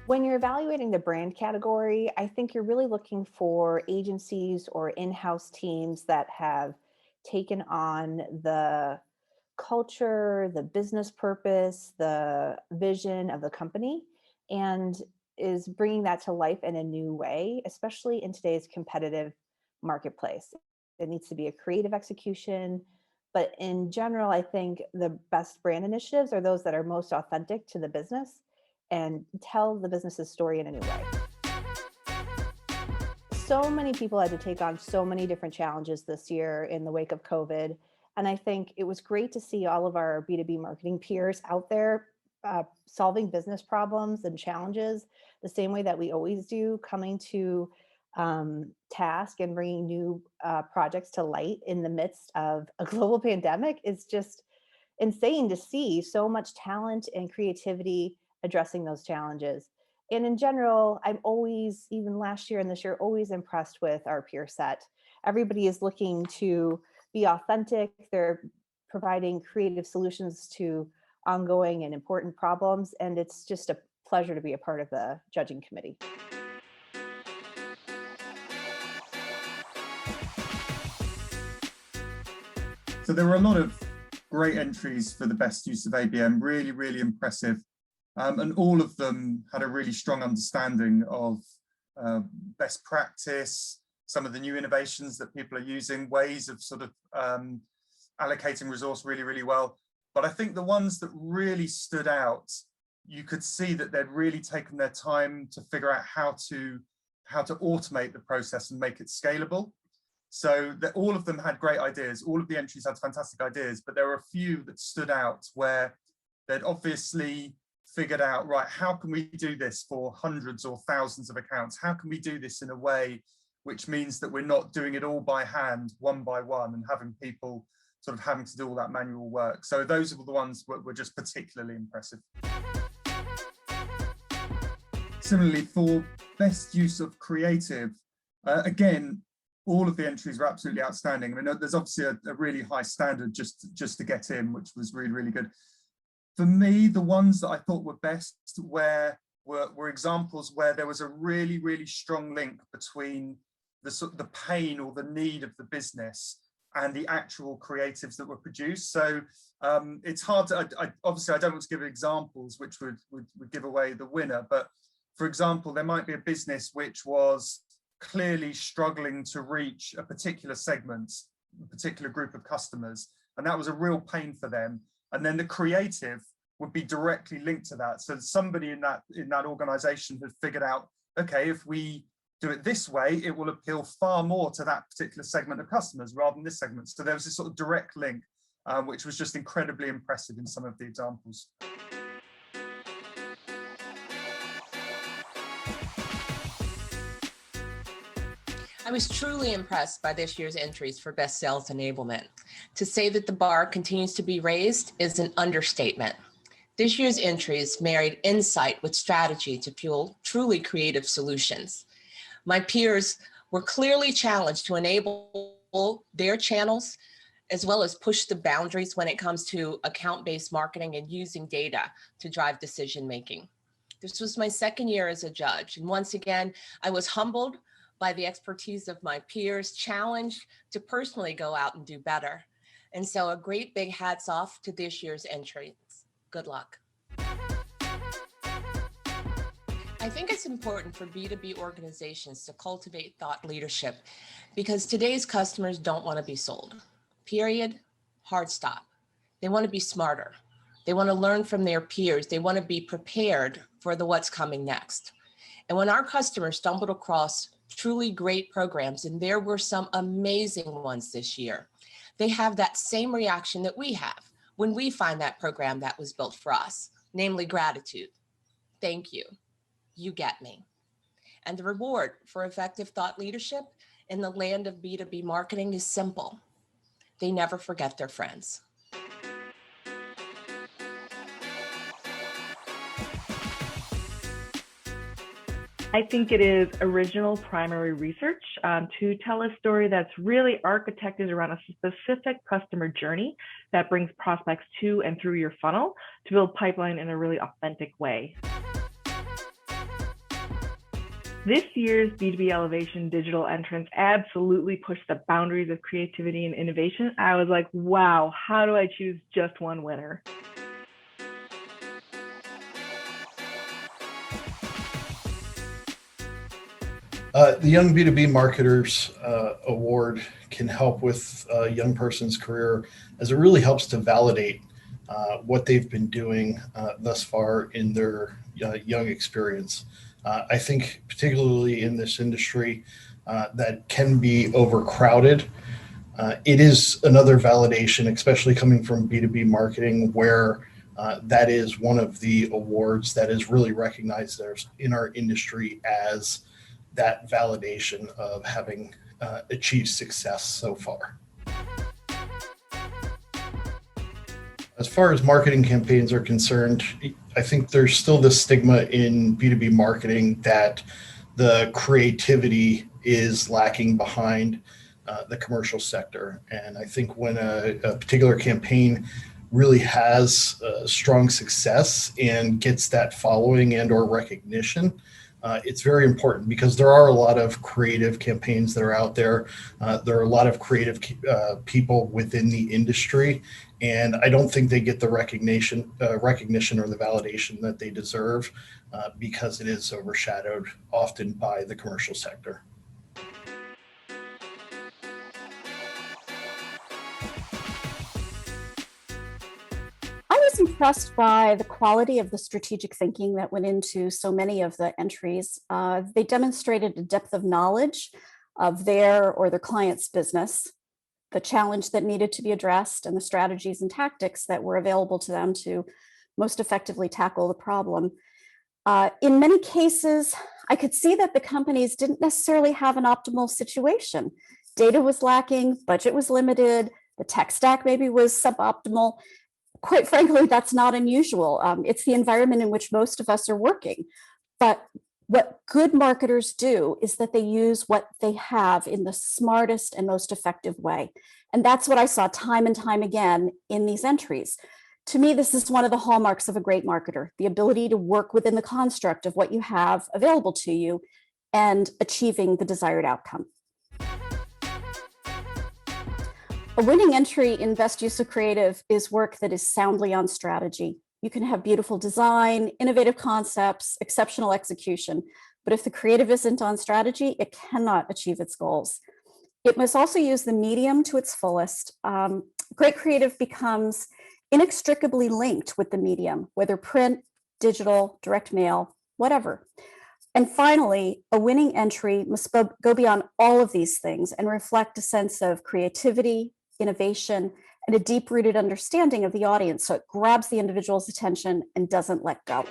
When you're evaluating the brand category, I think you're really looking for agencies or in-house teams that have taken on the culture, the business purpose, the vision of the company, and is bringing that to life in a new way, especially in today's competitive marketplace. It needs to be a creative execution, but in general, I think the best brand initiatives are those that are most authentic to the business and tell the business's story in a new way. So many people had to take on so many different challenges this year in the wake of COVID. And I think it was great to see all of our B2B marketing peers out there solving business problems and challenges the same way that we always do, coming to task and bringing new projects to light in the midst of a global pandemic is just insane to see so much talent and creativity addressing those challenges. And in general, I'm always, even last year and this year, always impressed with our peer set. Everybody is looking to be authentic. They're providing creative solutions to ongoing and important problems. And it's just a pleasure to be a part of the judging committee. So there were a lot of great entries for the best use of ABM, really, really impressive. And all of them had a really strong understanding of best practice, some of the new innovations that people are using, ways of sort of allocating resource really, really well. But I think the ones that really stood out, you could see that they'd really taken their time to figure out how to automate the process and make it scalable. So that all of them had great ideas. All of the entries had fantastic ideas, but there were a few that stood out where they'd obviously figured out, right, how can we do this for hundreds or thousands of accounts? How can we do this in a way which means that we're not doing it all by hand, one by one, and having people sort of having to do all that manual work? So those are the ones that were just particularly impressive. Similarly, for best use of creative, again, all of the entries were absolutely outstanding. I mean, there's obviously a really high standard just to get in, which was really, really good. For me, the ones that I thought were best were examples where there was a really, really strong link between the pain or the need of the business and the actual creatives that were produced. So it's hard to, obviously I don't want to give examples which would give away the winner, but for example, there might be a business which was clearly struggling to reach a particular segment, a particular group of customers, and that was a real pain for them. And then the creative would be directly linked to that. So somebody in that organization had figured out, okay, if we do it this way, it will appeal far more to that particular segment of customers rather than this segment. So there was this sort of direct link, which was just incredibly impressive in some of the examples. I was truly impressed by this year's entries for Best Sales Enablement. To say that the bar continues to be raised is an understatement. This year's entries married insight with strategy to fuel truly creative solutions. My peers were clearly challenged to enable their channels, as well as push the boundaries when it comes to account-based marketing and using data to drive decision-making. This was my second year as a judge, and once again, I was humbled by the expertise of my peers, challenged to personally go out and do better. And so a great big hats off to this year's entries. Good luck. I think it's important for B2B organizations to cultivate thought leadership because today's customers don't want to be sold. Period. Hard stop. They want to be smarter. They want to learn from their peers. They want to be prepared for what's coming next. And when our customers stumbled across truly great programs, and there were some amazing ones this year, they have that same reaction that we have when we find that program that was built for us, namely gratitude. Thank you. You get me. And the reward for effective thought leadership in the land of B2B marketing is simple. They never forget their friends. I think it is original primary research to tell a story that's really architected around a specific customer journey that brings prospects to and through your funnel to build pipeline in a really authentic way. This year's B2B Elevation digital entrance absolutely pushed the boundaries of creativity and innovation. I was like, wow, how do I choose just one winner? The Young B2B Marketers Award can help with a young person's career as it really helps to validate what they've been doing thus far in their young experience. I think particularly in this industry that can be overcrowded, it is another validation, especially coming from B2B marketing, where that is one of the awards that is really recognized in our industry as that validation of having achieved success so far. As far as marketing campaigns are concerned, I think there's still this stigma in B2B marketing that the creativity is lacking behind the commercial sector. And I think when a particular campaign really has strong success and gets that following and or recognition, it's very important because there are a lot of creative campaigns that are out there. There are a lot of creative people within the industry, and I don't think they get the recognition or the validation that they deserve because it is overshadowed often by the commercial sector. I was impressed by the quality of the strategic thinking that went into so many of the entries. They demonstrated a depth of knowledge of their or their client's business, the challenge that needed to be addressed, and the strategies and tactics that were available to them to most effectively tackle the problem. In many cases, I could see that the companies didn't necessarily have an optimal situation. Data was lacking, budget was limited, the tech stack maybe was suboptimal. Quite frankly, that's not unusual. It's the environment in which most of us are working. But what good marketers do is that they use what they have in the smartest and most effective way. And that's what I saw time and time again in these entries. To me, this is one of the hallmarks of a great marketer, the ability to work within the construct of what you have available to you and achieving the desired outcome. A winning entry in Best Use of Creative is work that is soundly on strategy. You can have beautiful design, innovative concepts, exceptional execution, but if the creative isn't on strategy, it cannot achieve its goals. It must also use the medium to its fullest. Great creative becomes inextricably linked with the medium, whether print, digital, direct mail, whatever. And finally, a winning entry must go beyond all of these things and reflect a sense of creativity, innovation, and a deep-rooted understanding of the audience so it grabs the individual's attention and doesn't let go.